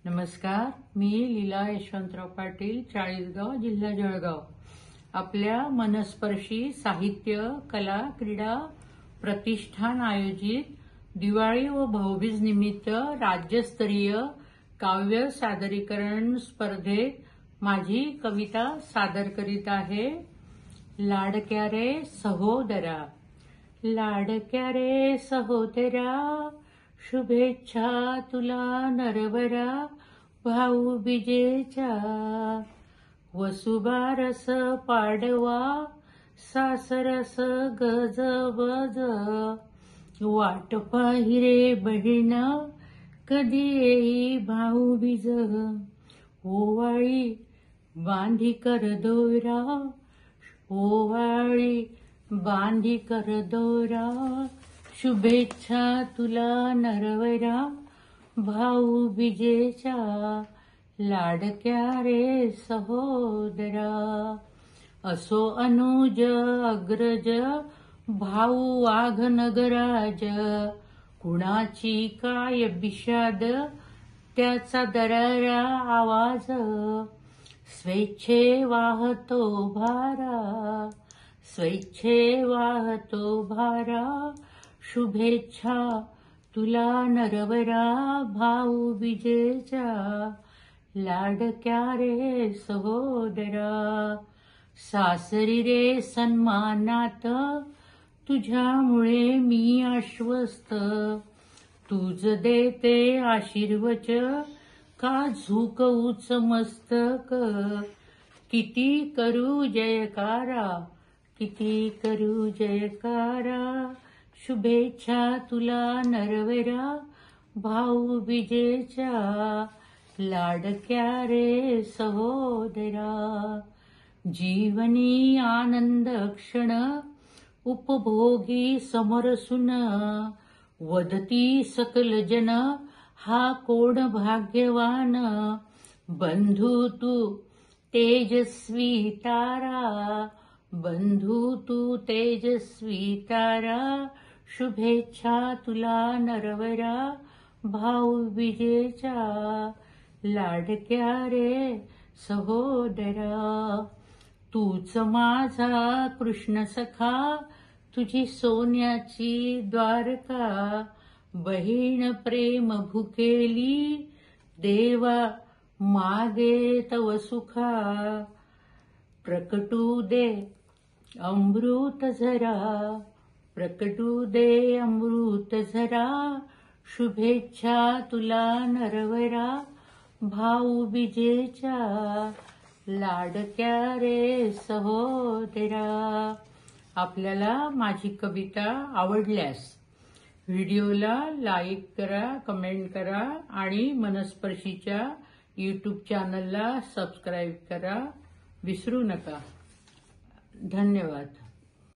नमस्कार, मी लीला यशवंतराव पाटील, चाळीसगाव, जिल्हा जळगाव. आपल्या मनस्पर्शी साहित्य, कला, क्रीडा प्रतिष्ठान आयोजित दिवाळी व भाऊबीज निमित्त राज्यस्तरीय काव्य सादरीकरण स्पर्धेत माझी कविता सादर करीत आहे. लाडक्या रे सहोदरा. लाडक्या रे सहोदरा, शुभेच्छा तुला नरवरा भाऊबीजेच्या. वसुबारस पाडवा, सासरस गजबज, वाट पाही रे बहीण, कधी येई भाऊबीज. ओवाळी बांधी कर दोरा, ओवाळी बांधी कर दोरा, शुभेच्छा तुला नरवरा भाऊबीजेच्या. लाडक्या रे सहोदरा. असो अनुज अग्रज, भाऊ वाघ नगराज, कुणाची काय बिषाद, त्याचा दरारा आवाज. स्वेच्छे वाहतो भारा, स्वेच्छे वाहतो भारा, शुभेच्छा तुला नरवरा भाऊबीजेच्या. लाडक्या रे सहोदरा. सासरी रे सन्मानात, तुझ्यामुळे मी आश्वस्त. तुझ देते आशीर्वच, का झुकवूच मस्तक. किती करू जयकारा, किती करू जयकारा, शुभेच्छा तुला नरवरा भाऊबीजेच्या. लाडक्या रे सहोदरा. जीवनी आनंद क्षण, उपभोगी समरसून, वदती सकल जन, हा कोण भाग्यवान. बंधू तू तेजस्वी तारा, बंधू तू तेजस्वी तारा, शुभेच्छा तुला नरवरा भाऊबीजेच्या. लाडक्या रे सहोदरा. तूच माझा कृष्ण सखा, तुझी सोन्याची द्वारका. बहीण प्रेम भुकेली, देवा मागे तव सुखा. प्रकटू दे अमृत झरा, प्रकटू दे अमृत झरा, शुभेच्छा तुला नरवरा भाऊबीजेच्या. लाडक्या रे सहोदरा. आपल्याला माझी कविता आवडल्यास व्हिडिओला लाईक करा, कमेंट करा आणि मनस्पर्शीच्या YouTube चॅनलला सबस्क्राईब करा विसरू नका. धन्यवाद.